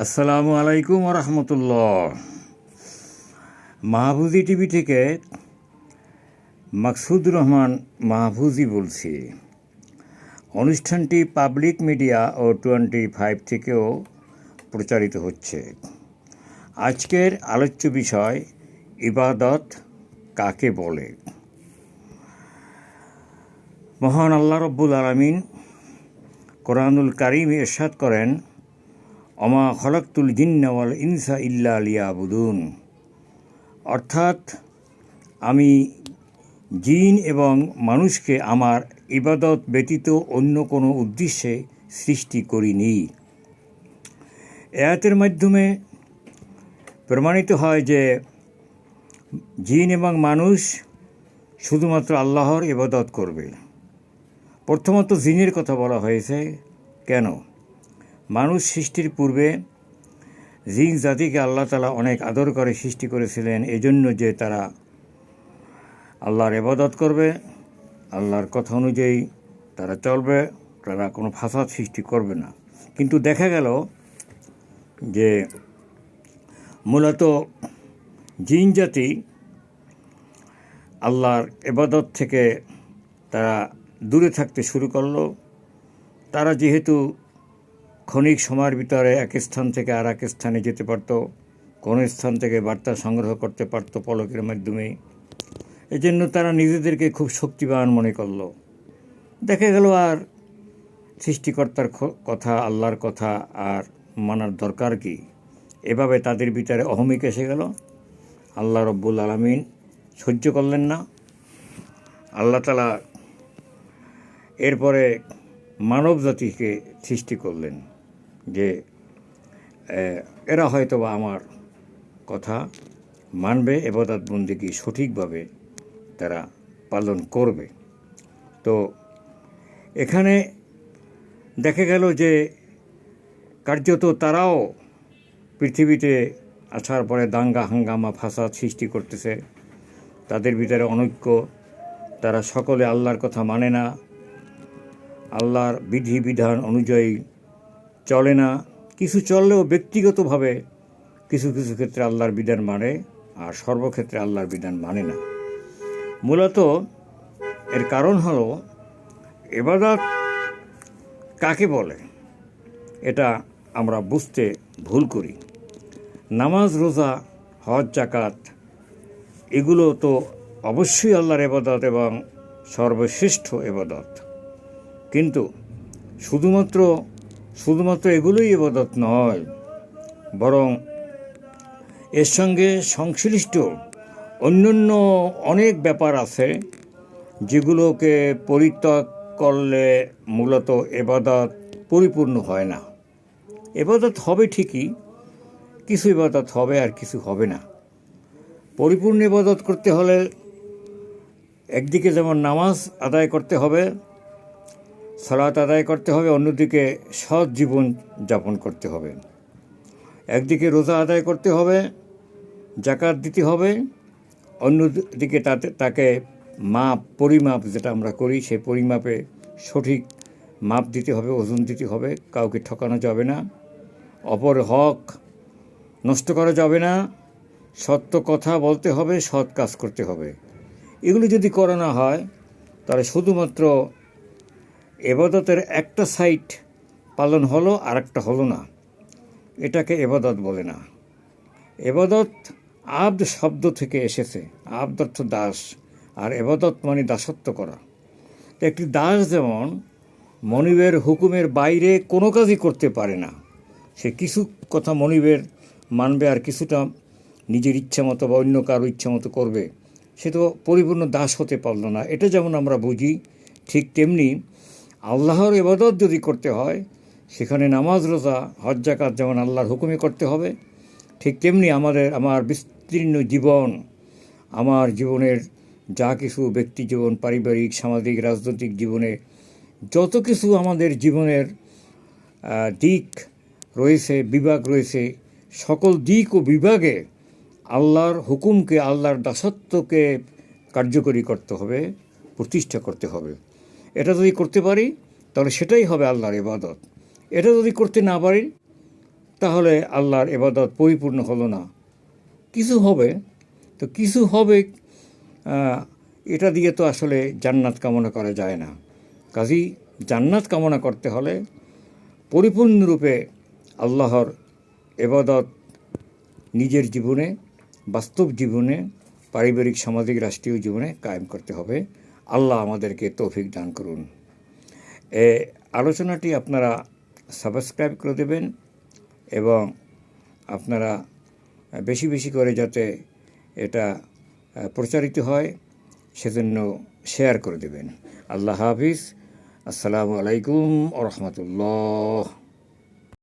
আসসালামু আলাইকুম রহমতুল্লাহ। মাহফুজি টিভি থেকে মাকসুদুর রহমান মাহফুজি বলছি। অনুষ্ঠানটি পাবলিক মিডিয়া ও 25 থেকেও প্রচারিত হচ্ছে। আজকের আলোচ্য বিষয় ইবাদত কাকে বলে। মহান আল্লাহ রব্বুল আলামিন কোরআনুল কারীমে ইরশাদ করেন, অমা খলাকতুল জিন্না ওয়াল ইনসা ইল্লা লিয়াবুদুন, অর্থাৎ আমি জিন এবং মানুষকে আমার ইবাদত ব্যতীত অন্য কোনো উদ্দেশ্যে সৃষ্টি করিনি। আয়াতের মাধ্যমে প্রমাণিত হয় যে জিন এবং মানুষ শুধুমাত্র আল্লাহর ইবাদত করবে। প্রথমত জিনের কথা বলা হয়েছে। কেন? মানুষ সৃষ্টির পূর্বে জিন জাতিকে আল্লাহ তাআলা অনেক আদর করে সৃষ্টি করেছিলেন, এজন্য যে তারা আল্লাহর ইবাদত করবে, আল্লাহর কথা অনুযায়ী তারা চলবে, তারা কোনো ফাসাদ সৃষ্টি করবে না। কিন্তু দেখা গেল যে মূলত জিন জাতি আল্লাহর ইবাদত থেকে তারা দূরে থাকতে শুরু করলো। তারা যেহেতু ক্ষণিক সময়ের ভিতরে এক স্থান থেকে আর এক স্থানে যেতে পারত, কোনো স্থান থেকে বার্তা সংগ্রহ করতে পারত পলকের মাধ্যমে, এজন্য তারা নিজেদেরকে খুব শক্তিবান মনে করল। দেখা গেল আর সৃষ্টিকর্তার কথা, আল্লাহর কথা আর মানার দরকার কি। এভাবে তাদের ভিতরে অহমিক এসে গেল। আল্লাহ রব্বুল আলামিন সহ্য করলেন না। আল্লাহ তাআলা এরপরে মানব জাতিকে সৃষ্টি করলেন যে এরা হয়তো বা আমার কথা মানবে, ইবাদত বন্দেগী সঠিকভাবে তারা পালন করবে। তো এখানে দেখা গেল যে কার্যত তারাও পৃথিবীতে আসার পরে দাঙ্গা হাঙ্গামা ফাসাদ সৃষ্টি করতেছে। তাদের ভিতরে অনৈক্য, তারা সকলে আল্লাহর কথা মানে না, আল্লাহর বিধিবিধান অনুযায়ী চলে না। কিছু চললেও ব্যক্তিগতভাবে কিছু কিছু ক্ষেত্রে আল্লাহর বিধান মানে, আর সর্বক্ষেত্রে আল্লাহর বিধান মানে না। মূলত এর কারণ হলো ইবাদত কাকে বলে এটা আমরা বুঝতে ভুল করি। নামাজ, রোজা, হজ, জাকাত এগুলো তো অবশ্যই আল্লাহর ইবাদত এবং সর্বশ্রেষ্ঠ ইবাদত। কিন্তু শুধুমাত্র এগুলোই ইবাদত নয়, বরং এর সঙ্গে সংশ্লিষ্ট অন্যান্য অনেক ব্যাপার আছে যেগুলোকে পরিত্যাগ করলে মূলত ইবাদত পরিপূর্ণ হয় না। ইবাদত হবে ঠিকই, কিছু ইবাদত হবে আর কিছু হবে না। পরিপূর্ণ ইবাদত করতে হলে একদিকে যেমন নামাজ আদায় করতে হবে, সালাত আদায় করতে হবে, অন্যদিকে সৎ জীবন যাপন করতে হবে। একদিকে রোজা আদায় করতে হবে, জাকাত দিতে হবে, অন্যদিকে তাকে পরিমাপ যেটা আমরা করি সেই পরিমাপে সঠিক মাপ দিতে হবে, ওজন দিতে হবে। কাউকে ঠকানো যাবে না, অপর হক নষ্ট করা যাবে না, সত্য কথা বলতে হবে, সৎ কাজ করতে হবে। এগুলো যদি করা না হয় তাহলে শুধুমাত্র ইবাদতের একটা সাইড পালন হলো আর একটা হলো না, এটাকে ইবাদত বলে না। ইবাদত আব্দ শব্দ থেকে এসেছে। আব্দ অর্থ দাস, আর ইবাদত মানে দাসত্ব করা। তো একটি দাস যেমন মনিবের হুকুমের বাইরে কোনো কাজই করতে পারে না, সে কিছু কথা মনিবের মানবে আর কিছুটা নিজের ইচ্ছা মতো বা অন্য কারো ইচ্ছা মতো করবে, সে তো পরিপূর্ণ দাস হতে পারল না। এটা যেমন আমরা বুঝি, ঠিক তেমনি আল্লাহর ইবাদত যদি করতে হয় সেখানে নামাজ, রোজা, হজ, জাকাত যেমন আল্লাহর হুকুমে করতে হবে, ঠিক তেমনি আমার বিস্তীর্ণ জীবন, আমার জীবনের যা কিছু ব্যক্তি জীবন, পারিবারিক, সামাজিক, রাজনৈতিক জীবনে যত কিছু আমাদের জীবনের দিক রয়েছে, বিভাগ রয়েছে, সকল দিক ও বিভাগে আল্লাহর হুকুমকে, আল্লাহর দাসত্বকে কার্যকরী করতে হবে, প্রতিষ্ঠা করতে হবে। এটা যদি করতে পারি তাহলে সেটাই হবে আল্লাহর ইবাদত। এটা যদি করতে না পারি তাহলে আল্লাহর ইবাদত পরিপূর্ণ হলো না। কিছু হবে, তো কিছু হবে, এটা দিয়ে তো আসলে জান্নাত কামনা করা যায় না। কাজেই জান্নাত কামনা করতে হলে পরিপূর্ণরূপে আল্লাহর ইবাদত নিজের জীবনে, বাস্তব জীবনে, পারিবারিক, সামাজিক, রাষ্ট্রীয় জীবনে কায়েম করতে হবে। আল্লাহ আমাদেরকে তৌফিক দান করুন। এই আলোচনাটি আপনারা সাবস্ক্রাইব করে দেবেন এবং আপনারা বেশি বেশি করে যাতে এটা প্রচারিত হয় সেজন্য শেয়ার করে দেবেন। আল্লাহ হাফিজ। আসসালামু আলাইকুম ওয়া রাহমাতুল্লাহ।